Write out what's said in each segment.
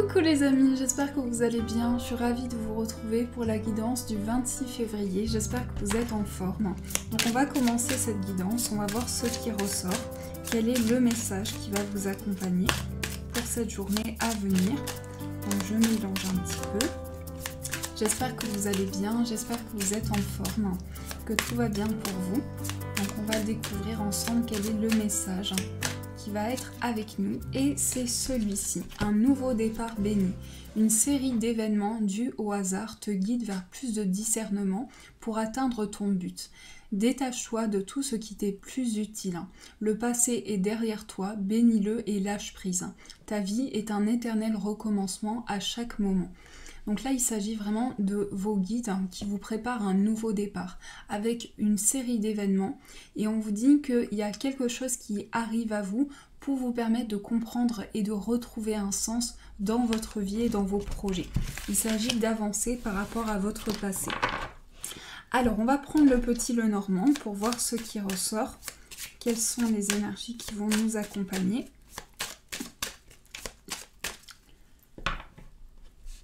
Coucou les amis, j'espère que vous allez bien. Je suis ravie de vous retrouver pour la guidance du 26 février. J'espère que vous êtes en forme. Donc on va commencer cette guidance, on va voir ce qui ressort. Quel est le message qui va vous accompagner pour cette journée à venir. Donc je mélange un petit peu. J'espère que vous allez bien, j'espère que vous êtes en forme, que tout va bien pour vous. Donc on va découvrir ensemble quel est le message qui va être avec nous, et c'est celui-ci, un nouveau départ béni. Une série d'événements dus au hasard te guide vers plus de discernement pour atteindre ton but. Détache-toi de tout ce qui t'est plus utile. Le passé est derrière toi, bénis-le et lâche prise. Ta vie est un éternel recommencement à chaque moment. Donc là, il s'agit vraiment de vos guides qui vous préparent un nouveau départ avec une série d'événements. Et on vous dit qu'il y a quelque chose qui arrive à vous pour vous permettre de comprendre et de retrouver un sens dans votre vie et dans vos projets. Il s'agit d'avancer par rapport à votre passé. Alors, on va prendre le petit Lenormand pour voir ce qui ressort. Quelles sont les énergies qui vont nous accompagner ?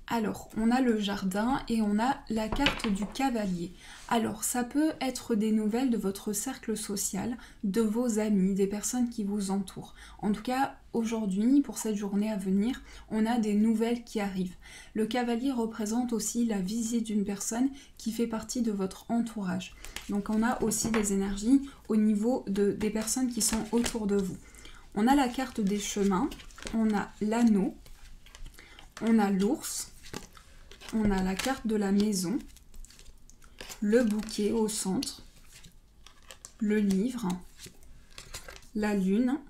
Alors, on a le jardin et on a la carte du cavalier. Alors, ça peut être des nouvelles de votre cercle social, de vos amis, des personnes qui vous entourent. En tout cas, aujourd'hui, pour cette journée à venir, on a des nouvelles qui arrivent. Le cavalier représente aussi la visite d'une personne qui fait partie de votre entourage. Donc, on a aussi des énergies au niveau des personnes qui sont autour de vous. On a la carte des chemins, on a l'anneau, on a l'ours, on a la carte de la maison, le bouquet au centre, le livre, la lune,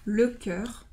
le cœur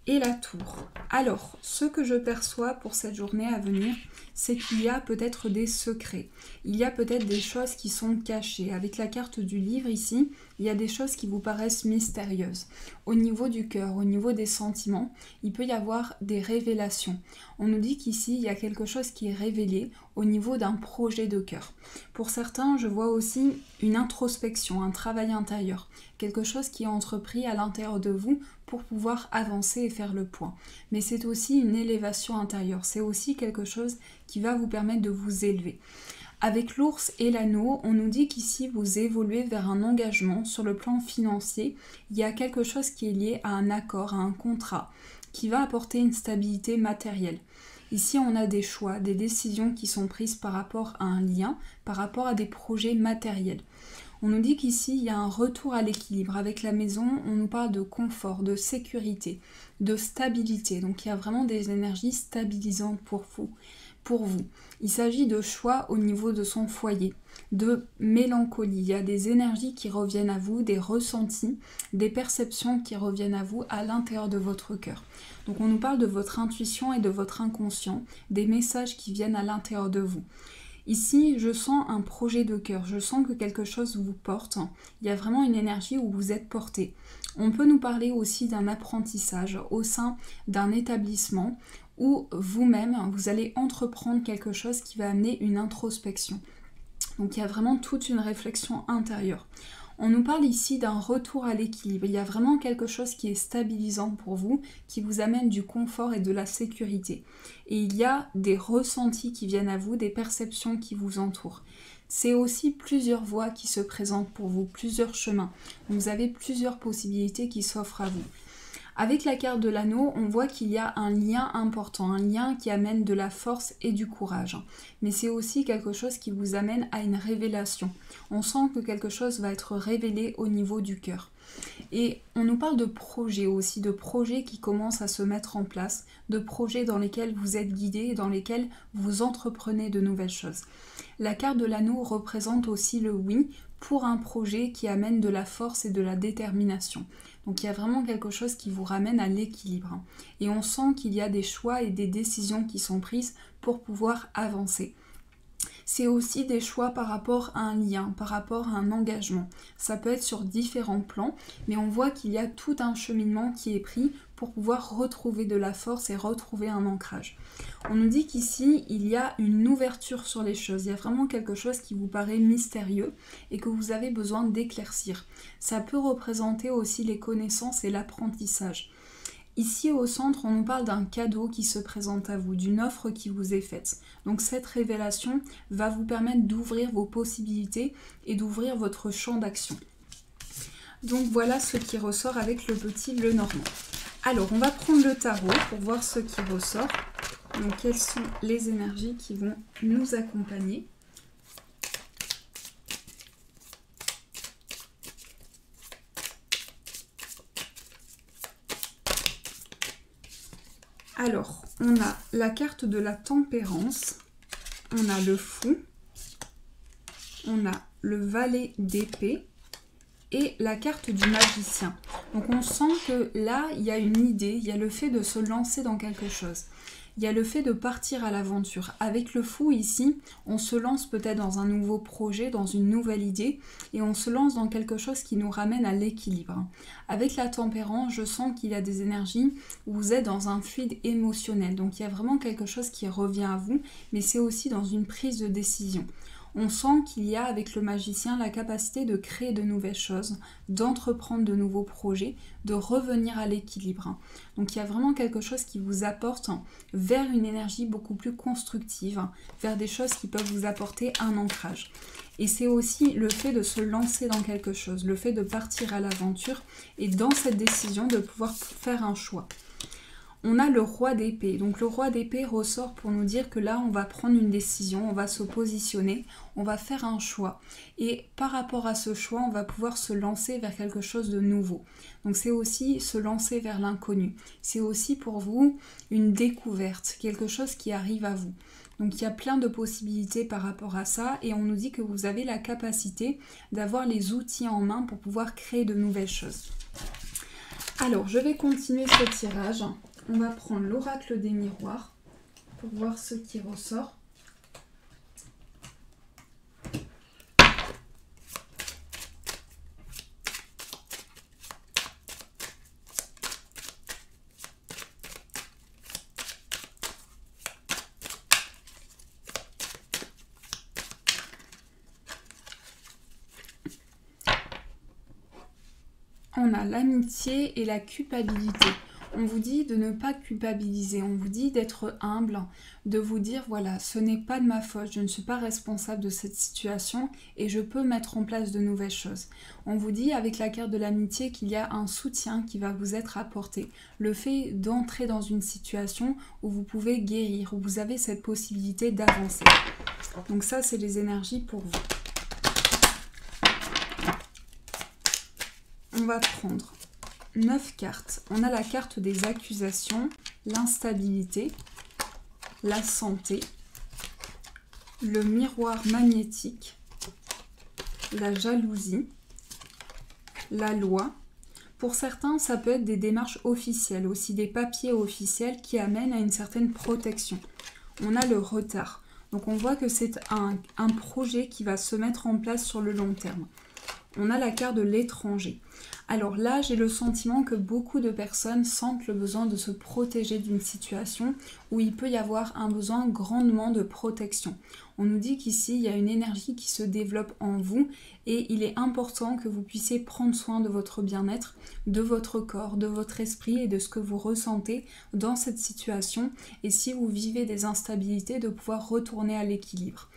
et la tour. Alors, ce que je perçois pour cette journée à venir, c'est qu'il y a peut-être des secrets. Il y a peut-être des choses qui sont cachées. Avec la carte du livre ici, il y a des choses qui vous paraissent mystérieuses. Au niveau du cœur, au niveau des sentiments, il peut y avoir des révélations. On nous dit qu'ici, il y a quelque chose qui est révélé au niveau d'un projet de cœur. Pour certains, je vois aussi une introspection, un travail intérieur. Quelque chose qui est entrepris à l'intérieur de vous pour pouvoir avancer et faire le point. Mais c'est aussi une élévation intérieure. C'est aussi quelque chose qui va vous permettre de vous élever. Avec l'ours et l'anneau, on nous dit qu'ici vous évoluez vers un engagement sur le plan financier. Il y a quelque chose qui est lié à un accord, à un contrat, qui va apporter une stabilité matérielle. Ici, on a des choix, des décisions qui sont prises par rapport à un lien, par rapport à des projets matériels. On nous dit qu'ici, il y a un retour à l'équilibre. Avec la maison, on nous parle de confort, de sécurité, de stabilité. Donc, il y a vraiment des énergies stabilisantes pour vous. Il s'agit de choix au niveau de son foyer, de mélancolie. Il y a des énergies qui reviennent à vous, des ressentis, des perceptions qui reviennent à vous à l'intérieur de votre cœur. Donc on nous parle de votre intuition et de votre inconscient, des messages qui viennent à l'intérieur de vous. Ici, je sens un projet de cœur, je sens que quelque chose vous porte. Il y a vraiment une énergie où vous êtes porté. On peut nous parler aussi d'un apprentissage au sein d'un établissement où vous-même, vous allez entreprendre quelque chose qui va amener une introspection. Donc il y a vraiment toute une réflexion intérieure. On nous parle ici d'un retour à l'équilibre. Il y a vraiment quelque chose qui est stabilisant pour vous, qui vous amène du confort et de la sécurité. Et il y a des ressentis qui viennent à vous, des perceptions qui vous entourent. C'est aussi plusieurs voies qui se présentent pour vous, plusieurs chemins. Vous avez plusieurs possibilités qui s'offrent à vous. Avec la carte de l'anneau, on voit qu'il y a un lien important, un lien qui amène de la force et du courage. Mais c'est aussi quelque chose qui vous amène à une révélation. On sent que quelque chose va être révélé au niveau du cœur. Et on nous parle de projets aussi, de projets qui commencent à se mettre en place, de projets dans lesquels vous êtes guidé et dans lesquels vous entreprenez de nouvelles choses. La carte de l'anneau représente aussi le oui pour un projet qui amène de la force et de la détermination. Donc il y a vraiment quelque chose qui vous ramène à l'équilibre. Et on sent qu'il y a des choix et des décisions qui sont prises pour pouvoir avancer. C'est aussi des choix par rapport à un lien, par rapport à un engagement. Ça peut être sur différents plans, mais on voit qu'il y a tout un cheminement qui est pris pour pouvoir retrouver de la force et retrouver un ancrage. On nous dit qu'ici, il y a une ouverture sur les choses. Il y a vraiment quelque chose qui vous paraît mystérieux et que vous avez besoin d'éclaircir. Ça peut représenter aussi les connaissances et l'apprentissage. Ici au centre, on nous parle d'un cadeau qui se présente à vous, d'une offre qui vous est faite. Donc cette révélation va vous permettre d'ouvrir vos possibilités et d'ouvrir votre champ d'action. Donc voilà ce qui ressort avec le petit Lenormand. Alors on va prendre le tarot pour voir ce qui ressort. Donc quelles sont les énergies qui vont nous accompagner. Alors, on a la carte de la tempérance, on a le fou, on a le valet d'épée et la carte du magicien. Donc on sent que là, il y a une idée, il y a le fait de se lancer dans quelque chose. Il y a le fait de partir à l'aventure. Avec le fou ici, on se lance peut-être dans un nouveau projet, dans une nouvelle idée, et on se lance dans quelque chose qui nous ramène à l'équilibre. Avec la tempérance, je sens qu'il y a des énergies où vous êtes dans un fluide émotionnel. Donc il y a vraiment quelque chose qui revient à vous, mais c'est aussi dans une prise de décision. On sent qu'il y a avec le magicien la capacité de créer de nouvelles choses, d'entreprendre de nouveaux projets, de revenir à l'équilibre. Donc il y a vraiment quelque chose qui vous apporte vers une énergie beaucoup plus constructive, vers des choses qui peuvent vous apporter un ancrage. Et c'est aussi le fait de se lancer dans quelque chose, le fait de partir à l'aventure et dans cette décision de pouvoir faire un choix. On a le roi d'épée. Donc le roi d'épée ressort pour nous dire que là, on va prendre une décision, on va se positionner, on va faire un choix. Et par rapport à ce choix, on va pouvoir se lancer vers quelque chose de nouveau. Donc c'est aussi se lancer vers l'inconnu. C'est aussi pour vous une découverte, quelque chose qui arrive à vous. Donc il y a plein de possibilités par rapport à ça et on nous dit que vous avez la capacité d'avoir les outils en main pour pouvoir créer de nouvelles choses. Alors je vais continuer ce tirage. On va prendre l'oracle des miroirs pour voir ce qui ressort. On a l'amitié et la culpabilité. On vous dit de ne pas culpabiliser, on vous dit d'être humble, de vous dire voilà, ce n'est pas de ma faute, je ne suis pas responsable de cette situation et je peux mettre en place de nouvelles choses. On vous dit avec la carte de l'amitié qu'il y a un soutien qui va vous être apporté. Le fait d'entrer dans une situation où vous pouvez guérir, où vous avez cette possibilité d'avancer. Donc ça, c'est les énergies pour vous. On va prendre 9 cartes. On a la carte des accusations, l'instabilité, la santé, le miroir magnétique, la jalousie, la loi. Pour certains, ça peut être des démarches officielles, aussi des papiers officiels qui amènent à une certaine protection. On a le retard. Donc on voit que c'est un projet qui va se mettre en place sur le long terme. On a la carte de l'étranger. Alors là, j'ai le sentiment que beaucoup de personnes sentent le besoin de se protéger d'une situation où il peut y avoir un besoin grandement de protection. On nous dit qu'ici, il y a une énergie qui se développe en vous et il est important que vous puissiez prendre soin de votre bien-être, de votre corps, de votre esprit et de ce que vous ressentez dans cette situation. Et si vous vivez des instabilités, de pouvoir retourner à l'équilibre.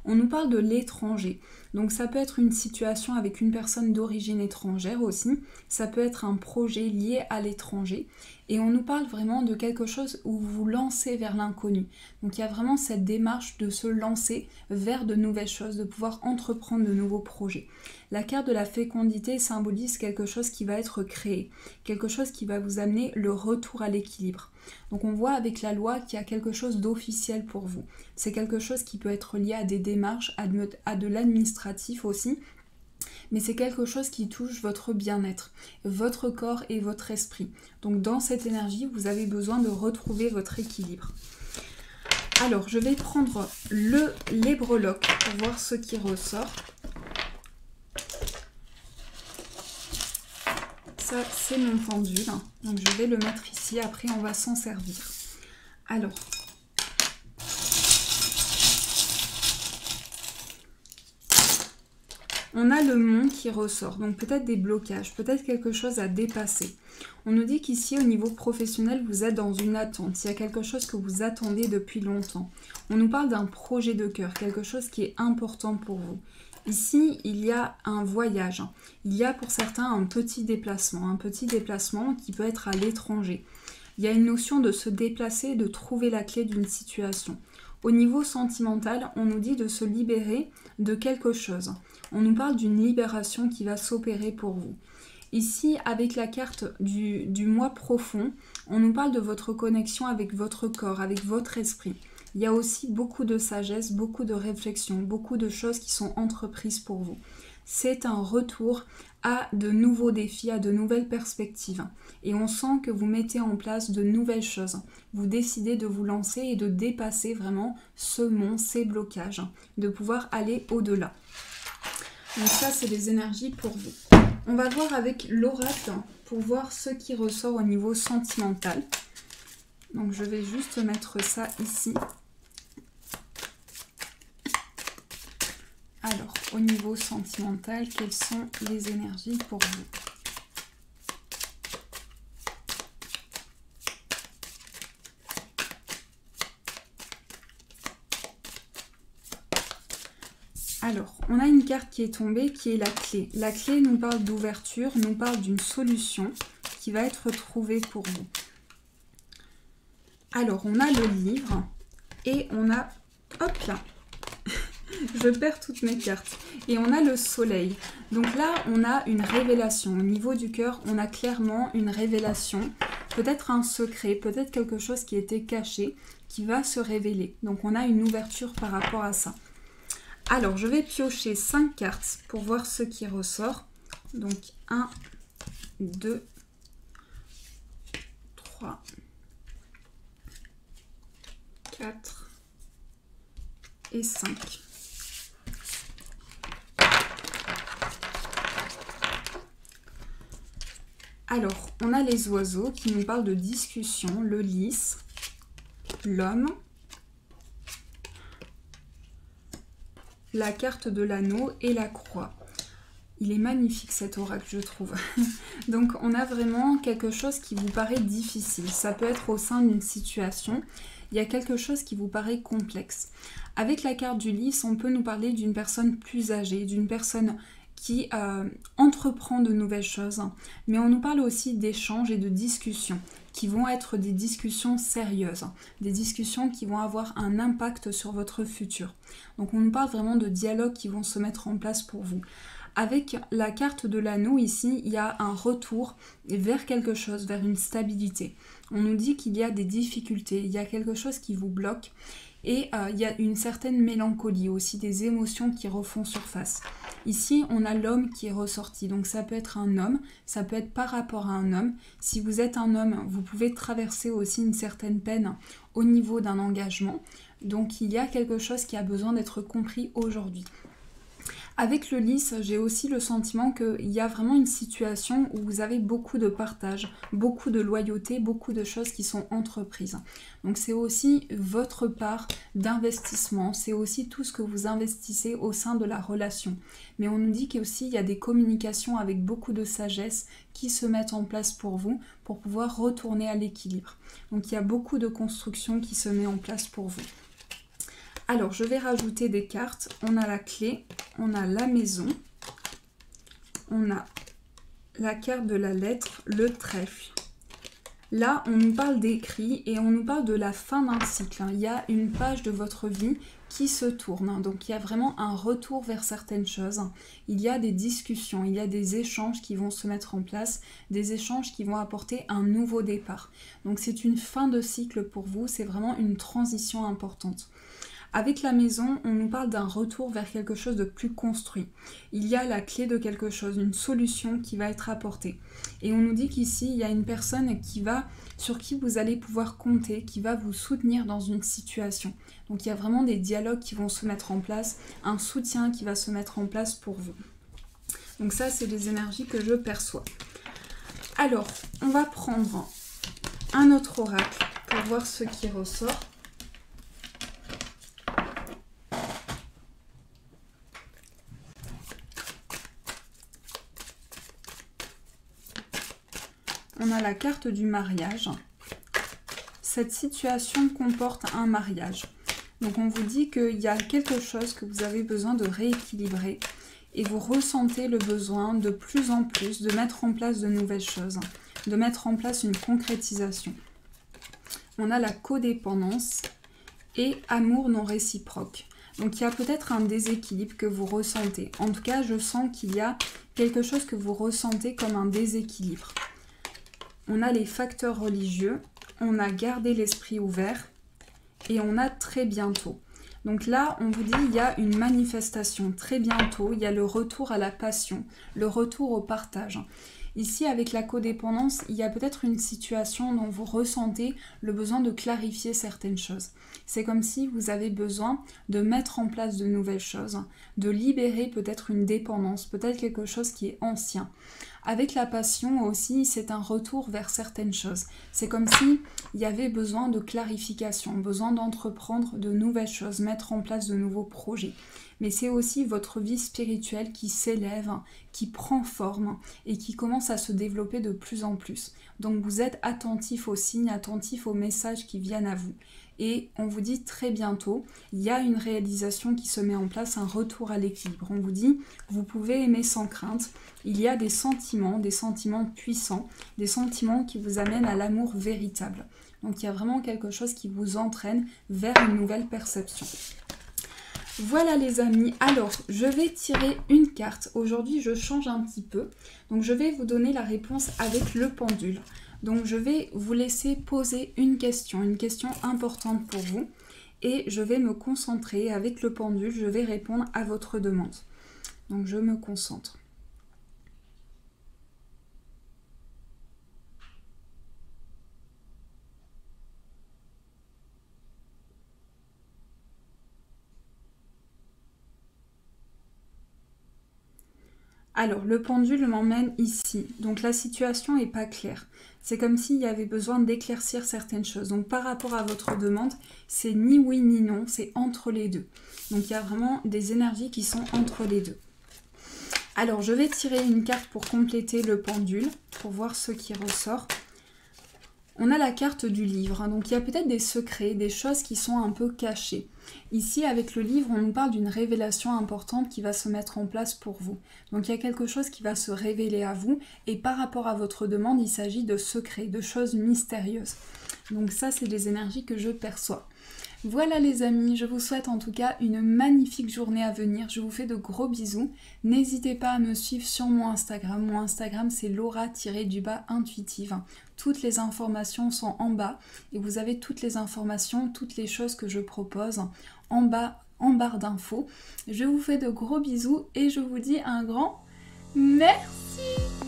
On nous parle de l'étranger, donc ça peut être une situation avec une personne d'origine étrangère aussi, ça peut être un projet lié à l'étranger, et on nous parle vraiment de quelque chose où vous vous lancez vers l'inconnu. Donc il y a vraiment cette démarche de se lancer vers de nouvelles choses, de pouvoir entreprendre de nouveaux projets. La carte de la fécondité symbolise quelque chose qui va être créé, quelque chose qui va vous amener le retour à l'équilibre. Donc on voit avec la loi qu'il y a quelque chose d'officiel pour vous. C'est quelque chose qui peut être lié à des démarches, à de l'administratif aussi, mais c'est quelque chose qui touche votre bien-être, votre corps et votre esprit. Donc dans cette énergie, vous avez besoin de retrouver votre équilibre. Alors je vais prendre les breloques pour voir ce qui ressort. Ça, c'est mon pendule, donc je vais le mettre ici, après on va s'en servir. Alors, On a le monde qui ressort, donc peut-être des blocages, peut-être quelque chose à dépasser. On nous dit qu'ici, au niveau professionnel, vous êtes dans une attente. Il y a quelque chose que vous attendez depuis longtemps. On nous parle d'un projet de cœur, quelque chose qui est important pour vous. Ici, il y a un voyage. Il y a pour certains un petit déplacement qui peut être à l'étranger. Il y a une notion de se déplacer, de trouver la clé d'une situation. Au niveau sentimental, on nous dit de se libérer de quelque chose. On nous parle d'une libération qui va s'opérer pour vous. Ici, avec la carte du moi profond, on nous parle de votre connexion avec votre corps, avec votre esprit. Il y a aussi beaucoup de sagesse, beaucoup de réflexion, beaucoup de choses qui sont entreprises pour vous. C'est un retour à de nouveaux défis, à de nouvelles perspectives. Et on sent que vous mettez en place de nouvelles choses. Vous décidez de vous lancer et de dépasser vraiment ce mont, ces blocages, de pouvoir aller au-delà. Donc ça, c'est les énergies pour vous. On va voir avec l'oracle pour voir ce qui ressort au niveau sentimental. Donc je vais juste mettre ça ici. Alors, au niveau sentimental, quelles sont les énergies pour vous? Alors, on a une carte qui est tombée, qui est la clé. La clé nous parle d'ouverture, nous parle d'une solution qui va être trouvée pour vous. Alors, on a le livre et on a... Hop là, je perds toutes mes cartes. Et on a le soleil. Donc là, on a une révélation. Au niveau du cœur, on a clairement une révélation. Peut-être un secret, peut-être quelque chose qui était caché, qui va se révéler. Donc on a une ouverture par rapport à ça. Alors, je vais piocher 5 cartes pour voir ce qui ressort. Donc 1, 2, 3, 4 et 5. Alors, on a les oiseaux qui nous parlent de discussion, le lys, l'homme, la carte de l'anneau et la croix. Il est magnifique cet oracle, je trouve. Donc, on a vraiment quelque chose qui vous paraît difficile. Ça peut être au sein d'une situation. Il y a quelque chose qui vous paraît complexe. Avec la carte du lys, on peut nous parler d'une personne plus âgée, d'une personne qui entreprend de nouvelles choses, mais on nous parle aussi d'échanges et de discussions qui vont être des discussions sérieuses, des discussions qui vont avoir un impact sur votre futur. Donc on nous parle vraiment de dialogues qui vont se mettre en place pour vous. Avec la carte de l'anneau ici, il y a un retour vers quelque chose, vers une stabilité. On nous dit qu'il y a des difficultés, il y a quelque chose qui vous bloque et il y a une certaine mélancolie, aussi des émotions qui refont surface. Ici, on a l'homme qui est ressorti, donc ça peut être un homme, ça peut être par rapport à un homme. Si vous êtes un homme, vous pouvez traverser aussi une certaine peine au niveau d'un engagement. Donc il y a quelque chose qui a besoin d'être compris aujourd'hui. Avec le lys, j'ai aussi le sentiment qu'il y a vraiment une situation où vous avez beaucoup de partage, beaucoup de loyauté, beaucoup de choses qui sont entreprises. Donc c'est aussi votre part d'investissement, c'est aussi tout ce que vous investissez au sein de la relation. Mais on nous dit qu'aussi il y a des communications avec beaucoup de sagesse qui se mettent en place pour vous, pour pouvoir retourner à l'équilibre. Donc il y a beaucoup de construction qui se met en place pour vous. Alors, je vais rajouter des cartes. On a la clé, on a la maison, on a la carte de la lettre, le trèfle. Là, on nous parle d'écrit et on nous parle de la fin d'un cycle. Il y a une page de votre vie qui se tourne. Donc, il y a vraiment un retour vers certaines choses. Il y a des discussions, il y a des échanges qui vont se mettre en place, des échanges qui vont apporter un nouveau départ. Donc, c'est une fin de cycle pour vous. C'est vraiment une transition importante. Avec la maison, on nous parle d'un retour vers quelque chose de plus construit. Il y a la clé de quelque chose, une solution qui va être apportée. Et on nous dit qu'ici, il y a une personne sur qui vous allez pouvoir compter, qui va vous soutenir dans une situation. Donc il y a vraiment des dialogues qui vont se mettre en place, un soutien qui va se mettre en place pour vous. Donc ça, c'est les énergies que je perçois. Alors, on va prendre un autre oracle pour voir ce qui ressort. la carte du mariage. Cette situation comporte un mariage. Donc on vous dit qu'il y a quelque chose que vous avez besoin de rééquilibrer et vous ressentez le besoin de plus en plus de mettre en place de nouvelles choses, de mettre en place une concrétisation. On a la codépendance et amour non réciproque. Donc il y a peut-être un déséquilibre que vous ressentez. En tout cas, je sens qu'il y a quelque chose que vous ressentez comme un déséquilibre. On a les facteurs religieux, on a gardé l'esprit ouvert et on a très bientôt. Donc là, on vous dit il y a une manifestation très bientôt, il y a le retour à la passion, le retour au partage. Ici, avec la codépendance, il y a peut-être une situation dont vous ressentez le besoin de clarifier certaines choses. C'est comme si vous avez besoin de mettre en place de nouvelles choses, de libérer peut-être une dépendance, peut-être quelque chose qui est ancien. Avec la passion aussi, c'est un retour vers certaines choses. C'est comme si il y avait besoin de clarification, besoin d'entreprendre de nouvelles choses, mettre en place de nouveaux projets. Mais c'est aussi votre vie spirituelle qui s'élève, qui prend forme et qui commence à se développer de plus en plus. Donc vous êtes attentif aux signes, attentif aux messages qui viennent à vous. Et on vous dit très bientôt, il y a une réalisation qui se met en place, un retour à l'équilibre. On vous dit, vous pouvez aimer sans crainte. Il y a des sentiments puissants, des sentiments qui vous amènent à l'amour véritable. Donc il y a vraiment quelque chose qui vous entraîne vers une nouvelle perception. Voilà les amis, alors je vais tirer une carte. Aujourd'hui je change un petit peu. Donc je vais vous donner la réponse avec le pendule. Donc je vais vous laisser poser une question importante pour vous. Et je vais me concentrer avec le pendule, je vais répondre à votre demande. Donc je me concentre. Alors, le pendule m'emmène ici. Donc, la situation n'est pas claire. C'est comme s'il y avait besoin d'éclaircir certaines choses. Donc, par rapport à votre demande, c'est ni oui ni non, c'est entre les deux. Donc, il y a vraiment des énergies qui sont entre les deux. Alors, je vais tirer une carte pour compléter le pendule, pour voir ce qui ressort. On a la carte du livre. Donc, il y a peut-être des secrets, des choses qui sont un peu cachées. Ici, avec le livre, on nous parle d'une révélation importante qui va se mettre en place pour vous. Donc, il y a quelque chose qui va se révéler à vous. Et par rapport à votre demande, il s'agit de secrets, de choses mystérieuses. Donc ça, c'est les énergies que je perçois. Voilà les amis, je vous souhaite en tout cas une magnifique journée à venir. Je vous fais de gros bisous. N'hésitez pas à me suivre sur mon Instagram. Mon Instagram, c'est Laura-intuitive. Toutes les informations sont en bas et vous avez toutes les informations, toutes les choses que je propose en bas, en barre d'infos. Je vous fais de gros bisous et je vous dis un grand merci.